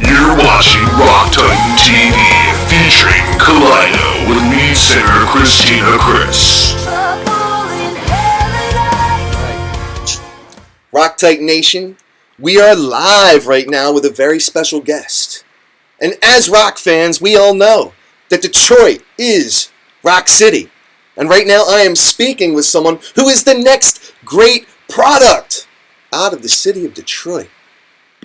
You're watching Rock Titan TV featuring Kaleido with lead singer Christina Chriss. Rock Titan Nation, we are live right now with a very special guest. And as rock fans, we all know that Detroit is Rock City. And right now I am speaking with someone who is the next great product out of the city of Detroit.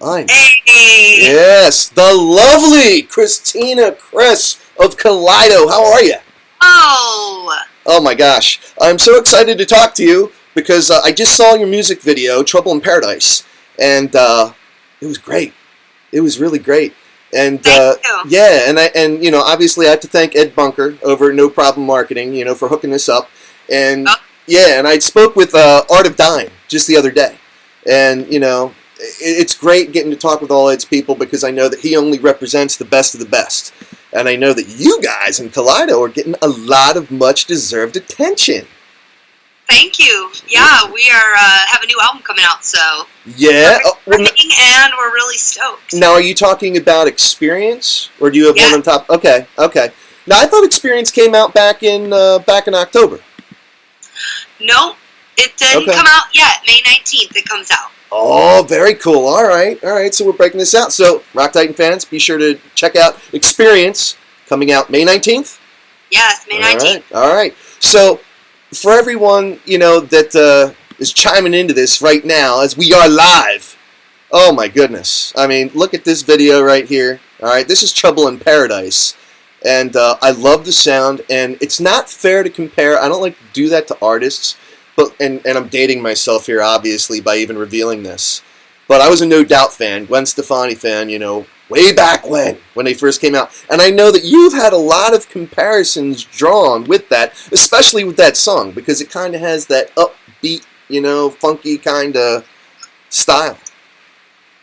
Hey! Yes, the lovely Christina Chriss of Kaleido. How are you? Oh my gosh. I'm so excited to talk to you because I just saw your music video, Trouble in Paradise, and it was great. It was really great. And Thank you. yeah, and you know, obviously I have to thank Ed Bunker over at No Problem Marketing, you know, for hooking this up. And yeah, and I spoke with Art of Dying just the other day. And you know, it's great getting to talk with all Ed's people because I know that he only represents the best of the best. And I know that you guys in Kaleido are getting a lot of much deserved attention. Thank you. Yeah, we are have a new album coming out, so Yeah. we're exciting and we're really stoked. Now, are you talking about Experience, or do you have one on top? Okay. Now, I thought Experience came out back in October. No, it didn't come out yet. May 19th it comes out. Oh, very cool. All right. So we're breaking this out. So, Rock Titan fans, be sure to check out Experience, coming out May 19th. Yes, May 19th. All right. So, for everyone, you know, that is chiming into this right now, as we are live, oh my goodness. I mean, look at this video right here. All right, this is Trouble in Paradise. And I love the sound, and it's not fair to compare. I don't like to do that to artists. But and I'm dating myself here, obviously, by even revealing this. But I was a No Doubt fan, Gwen Stefani fan, you know, way back when they first came out. And I know that you've had a lot of comparisons drawn with that, especially with that song, because it kind of has that upbeat, you know, funky kind of style.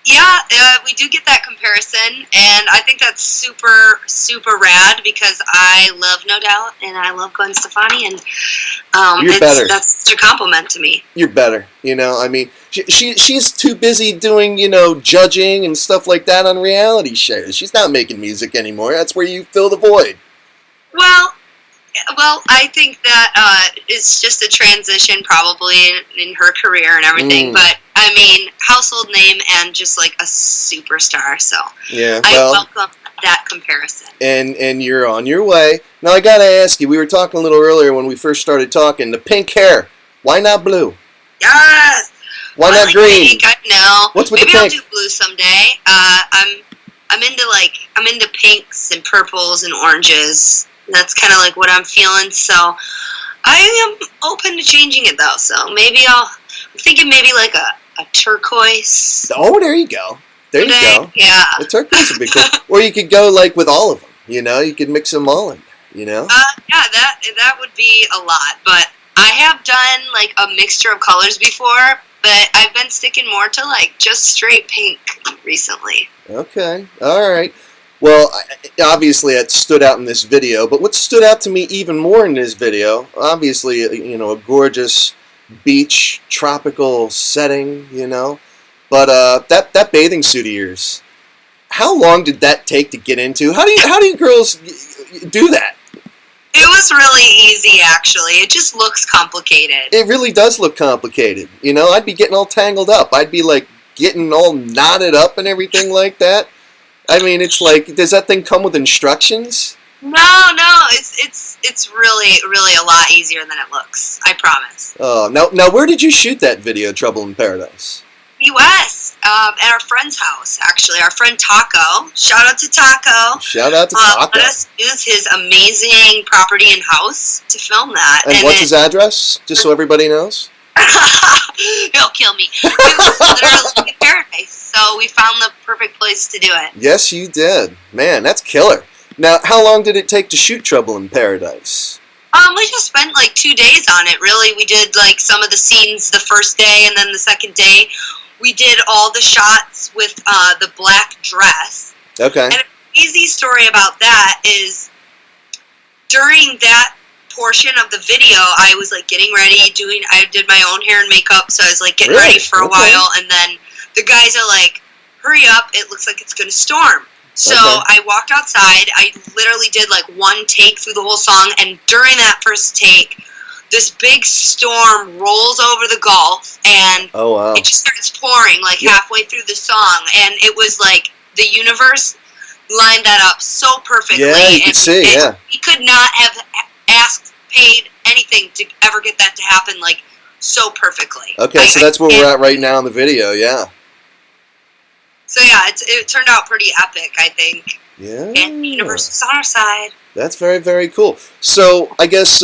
Yeah, we do get that comparison, and I think that's super, super rad because I love No Doubt and I love Gwen Stefani, and You're better. That's such a compliment to me. You're better, you know. I mean, she's too busy doing, you know, judging and stuff like that on reality shows. She's not making music anymore. That's where you fill the void. Well, I think that it's just a transition probably in her career and everything, but I mean, household name and just like a superstar, so yeah, I welcome that comparison. And you're on your way. Now I gotta ask you, we were talking a little earlier when we first started talking, the pink hair, why not blue? Yes! Why not like green? Pink, I know. What's with Maybe the I'll pink? do blue someday. I'm into pinks and purples and oranges. That's kind of like what I'm feeling, so I am open to changing it though. So I'm thinking maybe like a turquoise. Oh, there you go. There you go. Yeah. The turquoise would be cool. Or you could go like with all of them. You know, you could mix them all in. You know. Yeah, that would be a lot. But I have done like a mixture of colors before, but I've been sticking more to like just straight pink recently. Okay. All right. Well, obviously it stood out in this video, but what stood out to me even more in this video, obviously, you know, a gorgeous beach, tropical setting, you know, but that bathing suit of yours, how long did that take to get into? How do you girls do that? It was really easy, actually. It just looks complicated. It really does look complicated. You know, I'd be getting all tangled up. I'd be like getting all knotted up and everything like that. I mean, it's like, does that thing come with instructions? No, it's really, really a lot easier than it looks. I promise. Oh, now where did you shoot that video, Trouble in Paradise? U.S. At our friend's house, actually. Our friend Taco. Shout out to Taco. Shout out to Taco. Let us use his amazing property and house to film that. And what's his address, just so everybody knows? He'll kill me. It was literally in paradise, so we found the perfect place to do it. Yes, you did. Man, that's killer. Now, how long did it take to shoot Trouble in Paradise? We just spent like 2 days on it, really. We did like some of the scenes the first day, and then the second day we did all the shots with the black dress. Okay. And an easy story about that is during that portion of the video, I was like getting ready, I did my own hair and makeup, so I was like getting ready for a while, and then the guys are like, hurry up, it looks like it's going to storm. So I walked outside. I literally did like one take through the whole song, and during that first take, this big storm rolls over the Gulf, and it just starts pouring like halfway through the song, and it was like the universe lined that up so perfectly. Yeah, you could see, He could not have paid anything to ever get that to happen like so perfectly. Okay, so that's where we're at right now in the video, yeah. So yeah, it turned out pretty epic, I think. Yeah. And the universe was on our side. That's very, very cool. So I guess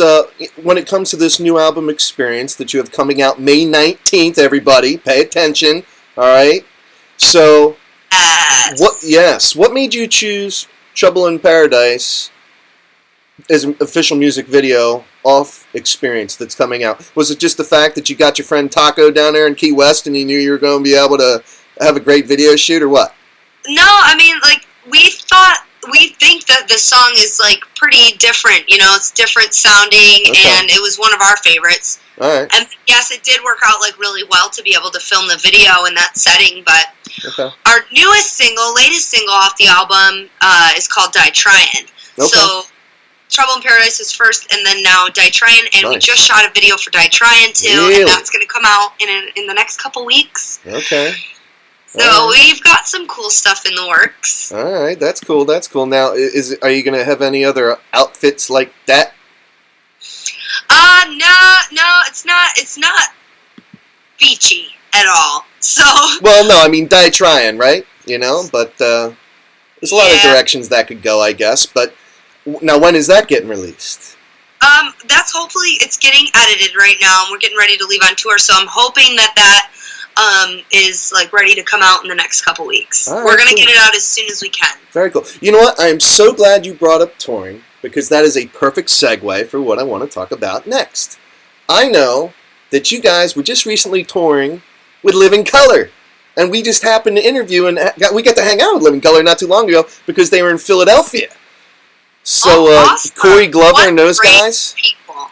when it comes to this new album experience that you have coming out May 19th, everybody, pay attention, all right? So what made you choose Trouble in Paradise as an official music video off experience that's coming out? Was it just the fact that you got your friend Taco down there in Key West and you knew you were going to be able to have a great video shoot, or what? No, I mean, like, we think that the song is, like, pretty different, you know, it's different sounding, and it was one of our favorites. All right. And yes, it did work out, like, really well to be able to film the video in that setting, but our latest single off the album is called Die Tryin'. So Trouble in Paradise was first, and then now Die Tryin', and we just shot a video for Die Tryin' too, and that's going to come out in the next couple weeks. Okay. So we've got some cool stuff in the works. All right, that's cool. That's cool. Now, are you going to have any other outfits like that? No, it's not beachy at all. So. Well, no, I mean Die Tryin', right? You know, but there's a lot of directions that could go, I guess. But now, when is that getting released? That's hopefully it's getting edited right now, and we're getting ready to leave on tour. So I'm hoping that is like ready to come out in the next couple weeks. Right, we're gonna get it out as soon as we can. Very cool. You know what? I am so glad you brought up touring, because that is a perfect segue for what I want to talk about next. I know that you guys were just recently touring with Living Colour, and we just happened to interview and we got to hang out with Living Colour not too long ago because they were in Philadelphia. So awesome. Corey Glover and those guys,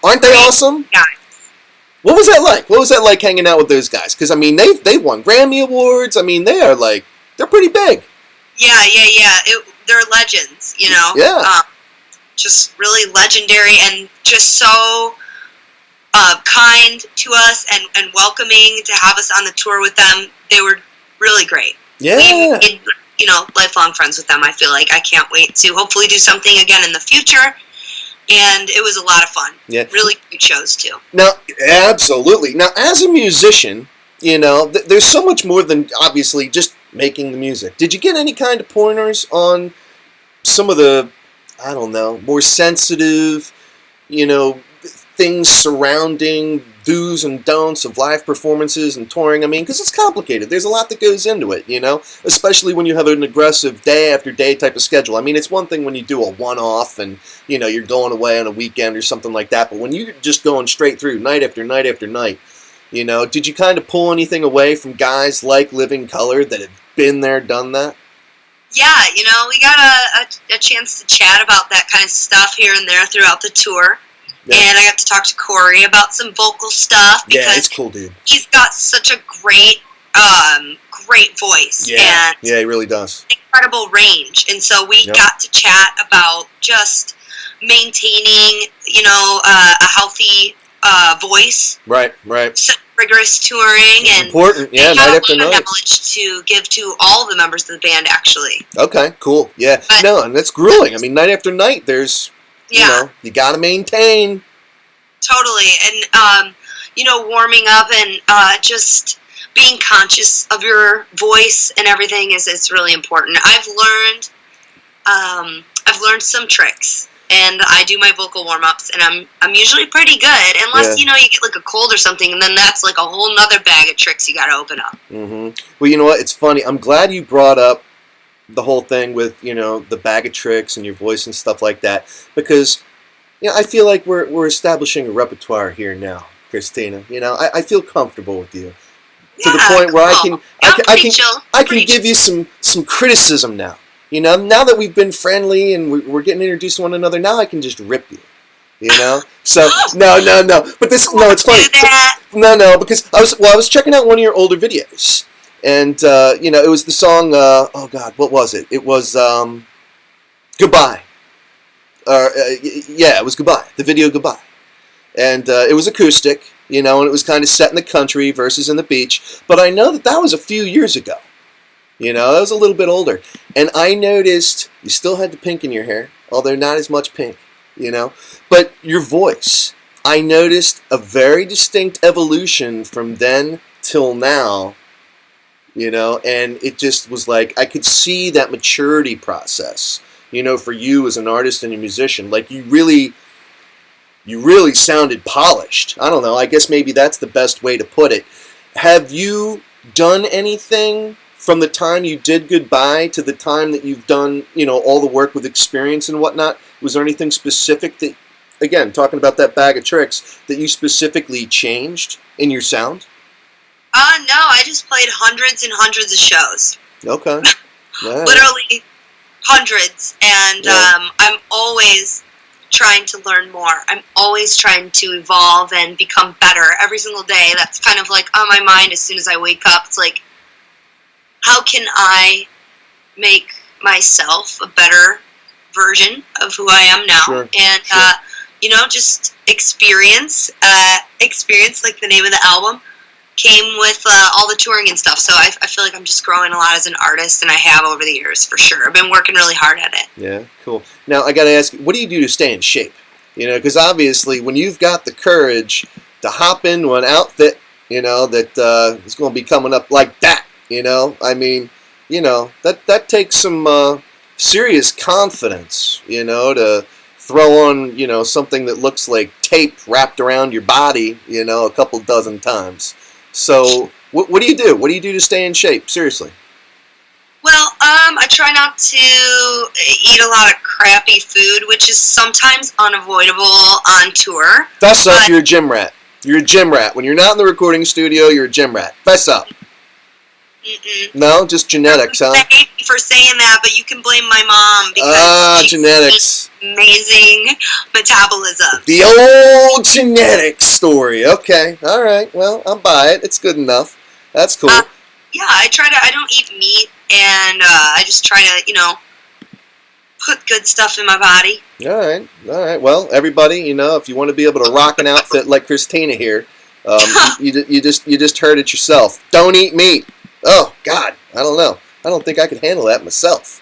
aren't they awesome? Guys. What was that like? What was that like hanging out with those guys? Because I mean, they've won Grammy Awards. I mean, they're pretty big. Yeah. They're legends, you know. Yeah. Just really legendary and just so kind to us and welcoming to have us on the tour with them. They were really great. Yeah. We've been, lifelong friends with them. I feel like I can't wait to hopefully do something again in the future. And it was a lot of fun. Yeah. Really good shows, too. Now, absolutely. Now, as a musician, there's so much more than, obviously, just making the music. Did you get any kind of pointers on some of the, I don't know, more sensitive, things surrounding do's and don'ts of live performances and touring? I mean, because it's complicated. There's a lot that goes into it, especially when you have an aggressive day after day type of schedule. I mean, it's one thing when you do a one-off and, you're going away on a weekend or something like that, but when you're just going straight through night after night after night, did you kind of pull anything away from guys like Living Colour that have been there, done that? Yeah, we got a chance to chat about that kind of stuff here and there throughout the tour. Yeah. And I got to talk to Corey about some vocal stuff. Yeah, it's cool, dude. He's got such a great voice. Yeah, and he really does. Incredible range. And so we got to chat about just maintaining, a healthy voice. Right. Some rigorous touring. It's and important, yeah, night after night. A lot of knowledge to give to all the members of the band, actually. Okay, cool. Yeah. And that's grueling. I mean, night after night, there's... you got to maintain. Totally. And, warming up and just being conscious of your voice and everything it's really important. I've learned some tricks, and I do my vocal warm-ups, and I'm usually pretty good, unless, you get like a cold or something, and then that's like a whole nother bag of tricks you got to open up. Mm-hmm. Well, you know what? It's funny. I'm glad you brought up the whole thing with, the bag of tricks and your voice and stuff like that, because, I feel like we're establishing a repertoire here now, Christina. I feel comfortable with you to the point where I can give you some criticism now. Now that we've been friendly and we're getting introduced to one another, now I can just rip you. So no, but it's funny. No, because I was checking out one of your older videos. And, it was the song, oh God, what was it? It was Goodbye. Yeah, it was Goodbye, the video Goodbye. And it was acoustic, and it was kind of set in the country versus in the beach. But I know that was a few years ago. That was a little bit older. And I noticed you still had the pink in your hair, although not as much pink, But your voice, I noticed a very distinct evolution from then till now, and it just was like, I could see that maturity process, for you as an artist and a musician. Like you really sounded polished. I don't know, I guess maybe that's the best way to put it. Have you done anything from the time you did Goodbye to the time that you've done, all the work with Experience and whatnot? Was there anything specific that, again, talking about that bag of tricks, that you specifically changed in your sound? No, I just played hundreds and hundreds of shows. Okay. Yeah. Literally hundreds. And yeah. I'm always trying to learn more. I'm always trying to evolve and become better every single day. That's kind of like on my mind as soon as I wake up. It's like, how can I make myself a better version of who I am now? Sure. And, just experience, like the name of the album, came with all the touring and stuff. So I feel like I'm just growing a lot as an artist, and I have over the years, for sure. I've been working really hard at it. Yeah, cool. Now, I got to ask you, what do you do to stay in shape? Because obviously when you've got the courage to hop into an outfit, that is going to be coming up like that, I mean, that takes some serious confidence, to throw on, something that looks like tape wrapped around your body, a couple dozen times. So what do you do? What do you do to stay in shape? Seriously. Well, I try not to eat a lot of crappy food, which is sometimes unavoidable on tour. Fess up, you're a gym rat. You're a gym rat. When you're not in the recording studio, you're a gym rat. Fess up. Mm-mm. No, just genetics, huh? I hate you for saying that, but you can blame my mom because she's genetics. Amazing metabolism. The old genetics story. Okay, all right. Well, I'll buy it. It's good enough. That's cool. Yeah, I don't eat meat, and I just try to, put good stuff in my body. All right. Well, everybody, if you want to be able to rock an outfit like Christina here, you just heard it yourself. Don't eat meat. Oh God, I don't know. I don't think I could handle that myself.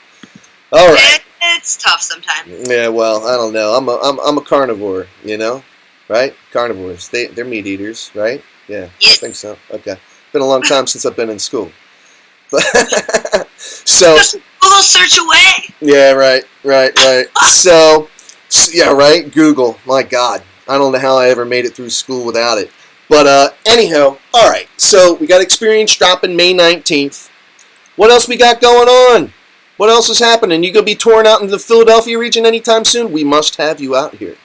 All right. It's tough sometimes. Yeah, well, I don't know. I'm a carnivore, right? Carnivores. They're meat eaters, right? Yeah, yes. I think so. Okay. Been a long time since I've been in school. So just Google search away. Yeah, right. So yeah, right. Google. My God, I don't know how I ever made it through school without it. But anyhow, all right. So we got Experience dropping May 19th. What else we got going on? What else is happening? You gonna be touring out into the Philadelphia region anytime soon? We must have you out here.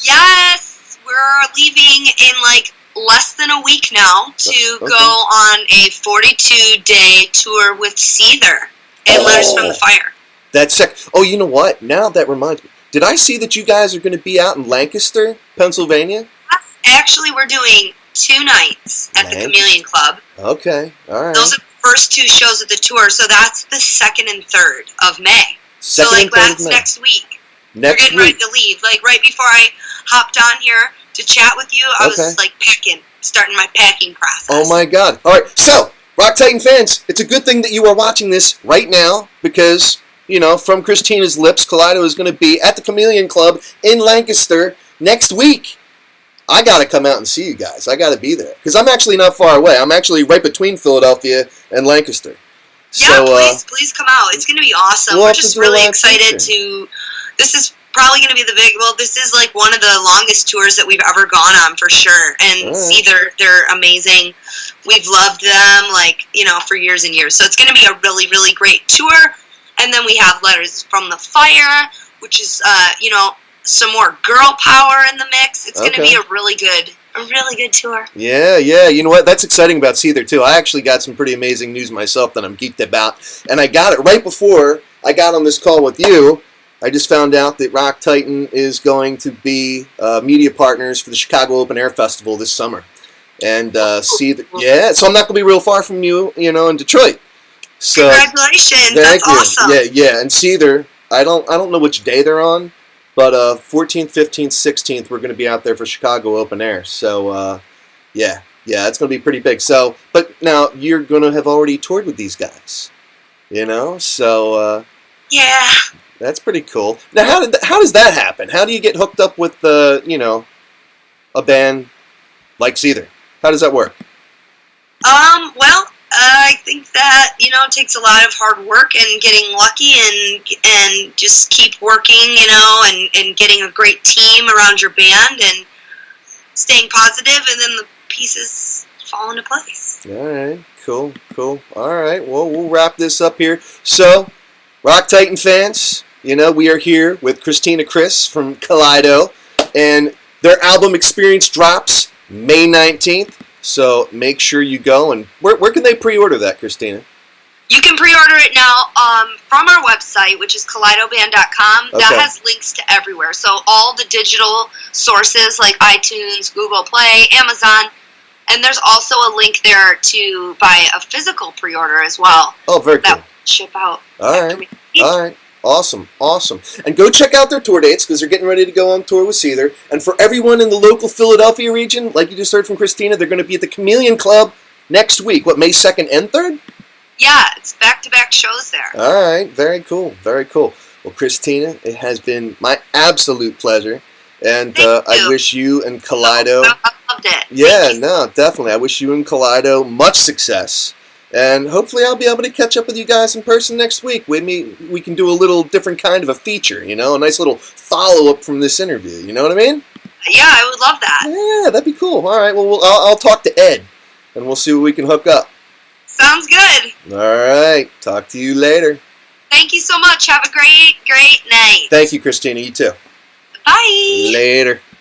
Yes, we're leaving in like less than a week now to go on a 42-day tour with Seether and Letters from the Fire. That's sick. Oh, you know what? Now that reminds me. Did I see that you guys are going to be out in Lancaster, Pennsylvania? Actually, we're doing 2 nights at the Chameleon Club. Okay, all right. Those are the first 2 shows of the tour, so that's the 2nd and 3rd of May. So, that's next week. We're getting ready to leave. Like, right before I hopped on here to chat with you, I was, like, starting my packing process. Oh, my God. All right, so, Rock Titan fans, it's a good thing that you are watching this right now because, from Christina's lips, Kaleido is going to be at the Chameleon Club in Lancaster next week. I got to come out and see you guys. I got to be there. Because I'm actually not far away. I'm actually right between Philadelphia and Lancaster. Yeah, please come out. It's going to be awesome. We're just really excited to... This is probably going to be this is like one of the longest tours that we've ever gone on for sure. And they're amazing. We've loved them, for years and years. So it's going to be a really, really great tour. And then we have Letters from the Fire, which is, some more girl power in the mix. It's going to be a really good tour. Yeah. You know what? That's exciting about Seether, too. I actually got some pretty amazing news myself that I'm geeked about. And I got it right before I got on this call with you. I just found out that Rock Titan is going to be media partners for the Chicago Open Air Festival this summer. and Seether. Yeah, so I'm not gonna be real far from you, in Detroit. So congratulations! thank That's you. awesome. Yeah, and Seether. I don't know which day they're on, but 14th, 15th, 16th, we're gonna be out there for Chicago Open Air. So yeah, it's gonna be pretty big. So, but now you're gonna have already toured with these guys, so. Yeah. That's pretty cool. Now, how does that happen? How do you get hooked up with a band like Seether? How does that work? Well, I think that it takes a lot of hard work and getting lucky and just keep working, and getting a great team around your band and staying positive, and then the pieces fall into place. All right, cool. All right, well, we'll wrap this up here. So, Rock Titan fans, we are here with Christina Chriss from Kaleido, and their album Experience drops May 19th. So make sure you go. And where can they pre-order that, Christina? You can pre-order it now from our website, which is KaleidoBand.com. Okay. That has links to everywhere. So all the digital sources like iTunes, Google Play, Amazon, and there's also a link there to buy a physical pre-order as well. Oh, very cool. That will ship out. All right. Awesome. And go check out their tour dates because they're getting ready to go on tour with Seether. And for everyone in the local Philadelphia region, like you just heard from Christina, they're going to be at the Chameleon Club next week. What, May 2nd and 3rd? Yeah, it's back-to-back shows there. All right. Very cool. Well, Christina, it has been my absolute pleasure. And I wish you and Kaleido... I loved it. Yeah, no, definitely. I wish you and Kaleido much success. And hopefully I'll be able to catch up with you guys in person next week. We can do a little different kind of a feature, a nice little follow-up from this interview. You know what I mean? Yeah, I would love that. Yeah, that'd be cool. All right, well, I'll talk to Ed, and we'll see what we can hook up. Sounds good. All right, talk to you later. Thank you so much. Have a great night. Thank you, Christina. You too. Bye. Later.